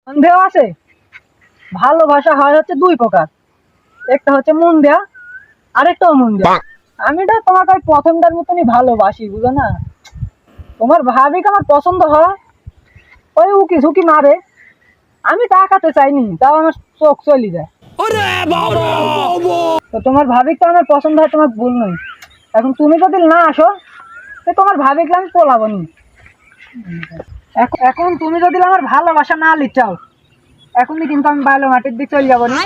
সন্দেহ আছে। ভালোবাসা হয় হচ্ছে দুই প্রকার, একটা হচ্ছে মন দেয়া, আরেকটাও মন দেয়া। আমি তো তোমাকে ওই প্রথমটার মতনই ভালোবাসি, বুঝো না? তোমার ভাবিকে আমার পছন্দ হয়, ওই উকি ঝুঁকি মারে, আমি তাকাতে চাইনি, তাও আমার চোখ চলে যায়। তো তোমার ভাবিকে আমার পছন্দ হয়, তোমার ভুল নয়। এখন তুমি যদি না আসো, তো তোমার ভাবিকে আমি পোলাবো নি। এখন তুমি যদি আমার ভালোবাসা না লিচাও, এখনই কিন্তু আমি বাইলো মাটির দিকে চলে যাবো না।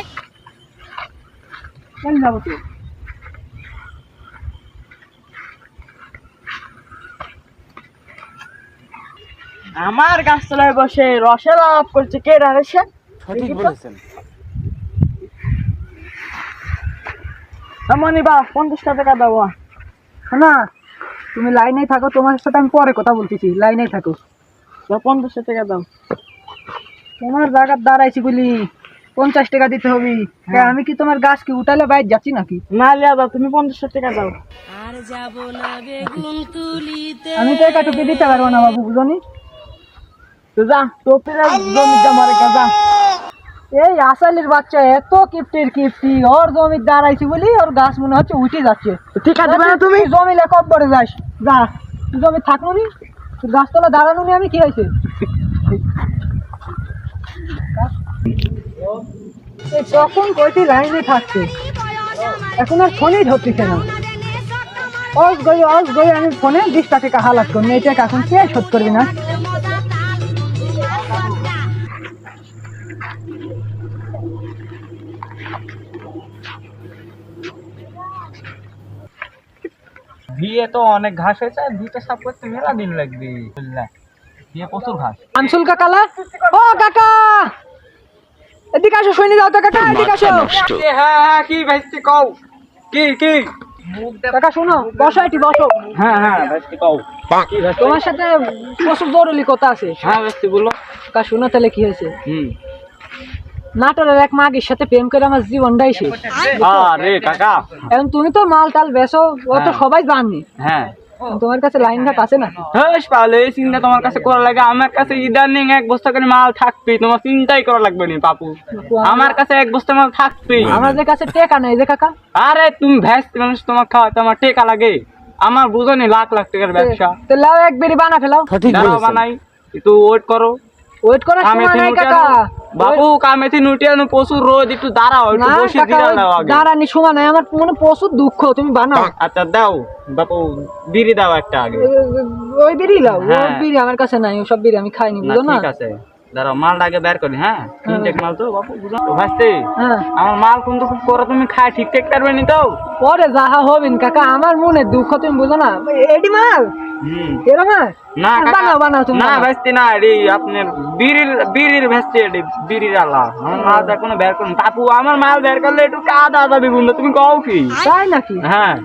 চলে যাবো তুই। আমার গাছতলায় বসে রসের আলাপ করছে কে রাসে? সঠিক বলেছেন। মনিবা 50 টাকা দাও। না, তুমি লাইনেই থাকো, তোমার সাথে আমি পরে কথা বলতেছি, লাইনেই থাকো। 50 টাকা দাও। তোমার জায়গার দাঁড়াইছি বলি 50 টাকা দিতে হবে। আমি কি তোমার গাছ কি উঠালে বাইর যাচ্ছি নাকি? না লিয়া দাও, তুমি 50 টাকা দাও। আর যাব না বেগুন তুলিতে। আমি তো একা টুপি দিতে পারবো না বাবু, বুঝনি? তো যা টোপের জমিতে মারে কাজা। এই আসালির বাচ্চা এত কিপ্টি, ওর জমি দাঁড়াইছি বলি ওর গাছ মনে হচ্ছে উঠে যাচ্ছে। ঠিক আছে না তুমি জমি লেখক পরে যাস, যা তুই জমি থাকবো নি, গাছতলা দাঁড়ানো নি। আমি কি হয়েছে তখন কইতে লাইনে থাকছে, এখন আর ফোনেই ধরতেছে না। অস গই আমি ফোনে 20 টাকা হালাত করি, এই টাকা এখন কে শোধ করবি না? বিয়ে তো অনেক ঘাস হয়েছে, বিয়েটা সাফ করতে মেলা দিন লাগবে। বিয়ে প্রচুর ঘাস। আনসুল কাকালা, ও কাকা এদিকে আসো, শুনে যাও তো কাকা, এদিকে আসো। হ্যাঁ কি ভাইস্তি কও, কি কাকা শোনো, বসো এটি বসো। হ্যাঁ ভাইস্তি কও। কি ভাইস্তি? তোমার সাথে প্রচুর জরুরি কথা আছে। হ্যাঁ ভাইস্তি বলো। কাকা শোনো, তাহলে কি হয়েছে? হুম। নাটোরের এক মাগির সাথে প্রেম করে আমার জীবনটাই শেষ। আরে কাকা। এখন তুমি তো মাল টাল বেচো, ও তো সবাই জানি। হ্যাঁ তোমার কাছে লাইন ঘাট আছে না? বেশ পালে এই চিন্তা তোমার কাছে করা লাগে। আমার কাছে ইদানিং 1 বস্তা করে মাল থাকবেই, তোমার চিন্তাই করা লাগবে না পাপু। আমার কাছে 1 বস্তা মাল থাকবেই। আমাদের কাছে টেকা নাই যে কাকা। আরে তুমি ভ্যাস্তি মানুষ, তোমার খাওয়াতে আমার টেকা লাগে। আমার বুঝনি লাখ টাকার ব্যবসা। তো লাও এক বেরি বানা ফেলাও। দাঁড়াও বানাই, একটু ওয়েট করো। ওয়েট করার সময় নাই কাকা। বাবু কামেথি নুটিয়ানো প্রচুর রোদ, একটু দাঁড়াও, একটু না বসে কাকা, দিরা দাও আগে। দাঁড়ানি সময় নাই, আমার মনে প্রচুর দুঃখ, তুমি বানাও। আচ্ছা দাও বাবু, বিড়ি দাও একটা আগে। ওই বিড়ি লাও, হ্যাঁ। ওই বিড়ি আমার কাছে নাই, ওসব বিড়ি আমি খাইনি, না বুঝো না? ঠিক আছে, দাঁড়াও মালটা আগে বের করি। হ্যাঁ তিনটেক মাল তো বাবু, বুঝো তো ভাসতে। হ্যাঁ, আমার মাল কিন্তু খুব করে তুমি খাই ঠিকঠাক পারবে নি তো। পরে যাহা হবেন কাকা, আমার মনে দুঃখ তুমি বুঝো না। এডি মাল এরকম না কাকা, বানাও তুমি না বানাও। ভাসতে না, এডি আপনার বিড়ির ভাসতে, এডি বিড়ির আলা। আমার মাল এখনো বের করুন পাপু, আমার মাল বের করলে একটু কাদা যাবে গুন্ড, তুমি কও কি? তাই নাকি? হ্যাঁ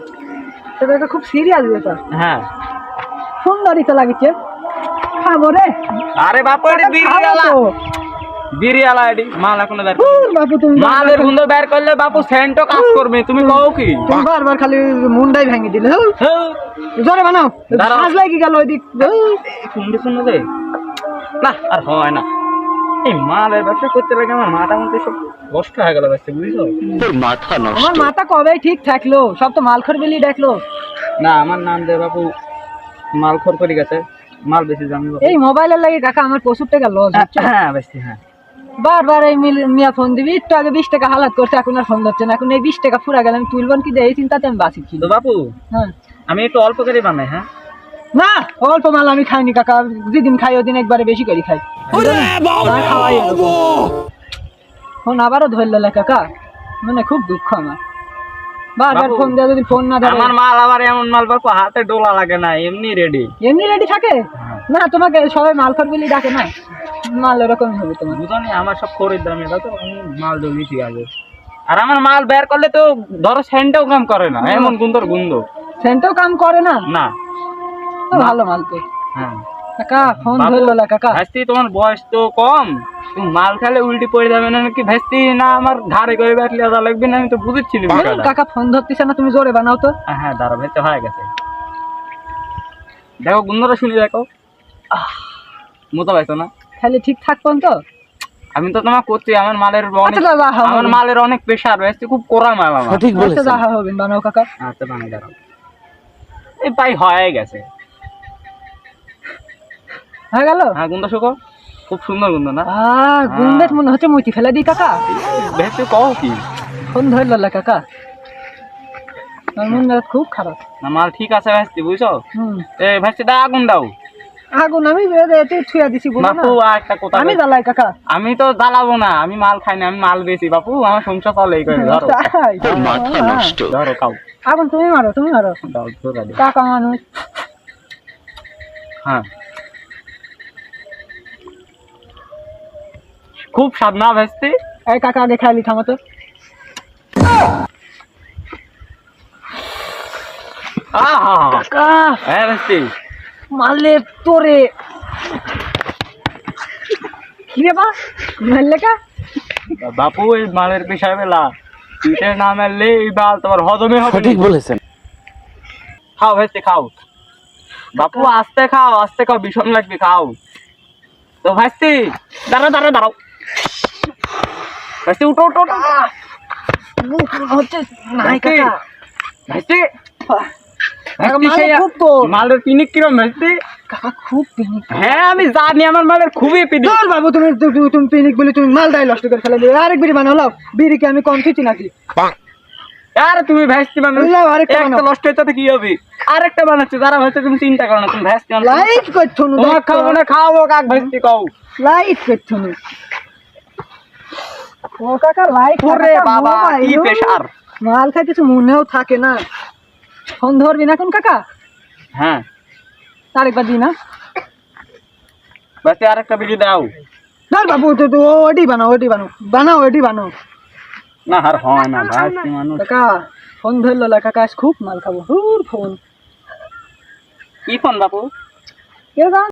সেটা খুব সিরিয়াস ব্যাপার। হ্যাঁ। সুন্দরই তো লাগছে, খাবো রে। আরে বাপু এডি বিড়ির আলা, বিড়ি আলা এডি মাল এখনো বের করুন। বাপু তুমি মালের গুন্ড বের করলে বাপু সেন্টও কাজ করবে, তুমি কও কি? তুমি বারবার খালি মুন্ডাই ভেঙে দিলে। হ্যাঁ। জোরে বানাও, দাঁড়াও। কাজ লাগি গেল ওইদিক। শুনতে শুনে দে না, আর হয় না। এই মালের ব্যবসা করতে লাগে আমার মাথা মধ্যে সব নষ্ট হয়ে গেল, ব্যবসা বুঝছো? আমার মাথা কবে ঠিক থাকলো, সব তো মালখর বেলি দেখলো। না আমার নাম দে বাপু, মাল খর করে গেছে, মাল বেশি জানি বাপু। এই মোবাইলের লাগে কাকা আমার প্রচুর টাকা লস হচ্ছে। হ্যাঁ বেশি। হ্যাঁ বারবার এই মিয়া ফোন দিবি, একটু আগে 20 টাকা হালাত করছে, এখন আর ফোন ধরছে না। এখন এই 20 টাকা ফুরা গেলে আমি তুলবন কি, এই চিন্তাতে আমি বাঁচি। তো বাপু হ্যাঁ, আমি একটু অল্প করে বানাই। হ্যাঁ না অল্প মাল আমি খাইনি কাকা, যেদিন খাই ওদিন একবারে বেশি করে খাই। না খাওয়াই ফোন আবারও ধরলে কাকা, মানে খুব দুঃখ আমার। বারবার বাবু, ফোন দেওয়া, যদি ফোন না ধরে। আমার মাল আবার এমন মাল বাপু হাতে ডোলা লাগে না, এমনি রেডি। এমনি রেডি থাকে না? তোমাকে সবাই মালখর বলি ডাকে না, মাল এরকমই হবে তোমার। বুঝনি আমার সব খরিদ্দার মেয়েরা তো, আমি মাল জমিয়েছি আগে। আর আমার মাল বের করলে তো ধরো সেন্টও কাম করে না, এমন গুন্দর গুন্দ। সেন্টও কাম করে না? না। তো ভালো মাল তো। হ্যাঁ কাকা ফোন বাবু, ধরলো না কাকা। ভাস্তি তোমার বয়স তো কম, তুমি মাল খেলে উল্টি পড়ে যাবে না নাকি ভাস্তি? না আমার ঘাড়ে করে ব্যাটলি আদা লাগবে না, আমি তো বুঝেছিলি বিষয়টা। কাকা ফোন ধরতেছে না, তুমি জোরে বানাও তো। হ্যাঁ দাঁড়া ভেতরে হয়ে গেছে, দেখো গুন্দটা শুনে দেখো। মোটা পাইছো না? খালি ঠিক থাকবেন তো? আমি তো তোমাকে করছি আমার মালের আচ্ছা দাদা, হ্যাঁ, আমার হবে। মালের অনেক প্রেশার হয়েছে, খুব কোরা মাল আমার। আচ্ছা যা হবে বানাও কাকা। আচ্ছা বানিয়ে দাঁড়াও, এই পাই হয়ে গেছে। হয়ে গেল? হ্যাঁ গন্ধ শুকো, খুব সুন্দর গন্ধ না? গুন্ডে মনে হচ্ছে মুইতি ফেলে দিই কাকা। ভেতরে কও কি ফোন ধরল কাকা, আমার মন মেজাজ খুব খারাপ। না মাল ঠিক আছে ভাইস্তি, বুঝছো? হুম, এই ভাইস্তি দা আগুন দাও। আগুন আমি এতে ছুঁয়া দিছি বলো না। বাপু আর একটা কথা আমি বলি। জ্বালাই কাকা। আমি তো জ্বালাবো না, আমি মাল খাই না, আমি মাল বেশি বাপু, আমার সংসার চলে এই করে। ধরো তাই? ধরো খাও, আগুন তুমি মারো, তুমি মারো দাও ধরে দাও। কাকা মানুষ। হ্যাঁ খুব স্বাদ না ভাইস্তি? এই কাকা আগে খাইলি থামো তো। আহা কাকা হ্যাঁ ভাইস্তি, মারলে তোরে কি রে বা মারলে কা? বাপু এই মালের পেশায় বেলা পিঠে না মারলে এই মাল তোমার হজমে হবে। ঠিক বলেছেন। খাও ভাইস্তি খাও, বাপু আস্তে খাও, আস্তে খাও, ভীষণ লাগবে, খাও তো ভাইস্তি। দাঁড়াও দাঁড়াও দাঁড়াও ভাইস্তি, উঠো উঠো উঠো। মুখ হচ্ছে নাই ভাইস্তি, কাকা। ভাইস্তি কাকা, ভাইস্তি, মালে সেই খুব তো। মালের পিনিক কিরম ভাইস্তি? কাকা খুব পিনিক। হ্যাঁ আমি জানি আমার মালের খুবই পিনিক। চল বাবু, তুমি পিনিক বলে তুমি মালটাই নষ্ট করে ফেলে দিলে। আরেক বিড়ি বানাও, লাও বিড়ি কি আমি কম খেয়েছি নাকি? আরে তুমি ভাইস্তি মানুষ, লাও, আরেকটা একটা বানাও। নষ্ট হইতে কি হবে? আরেকটা বানাচ্ছি, যারা ভাইস্তি তুমি চিন্তা করো না, তুমি ভাইস্তি বানাচ্ছো। লাইট করছো না, তোমার খাবো না, খাও কাক ভাইস্তি খাও। লাইট করছো না। ও কাকা লাইট ওরে বাবা কি প্রেশার। মাল খাই কিছু মনেও থাকে না। ফোন ধরবি না কোন কাকা? হ্যাঁ আরেকবার দি না। ভাইস্তি আরেকটা বিড়ি দাও। ধর বাবু, ওটি বানাও, ওটি বানাও, বানাও ওটি বানাও। না আর হয় না ভাইস্তি মানুষ। কাকা ফোন ধরলো না কাকা, আজ খুব মাল খাবো। ফোন কি ফোন বাপু? কে জানে?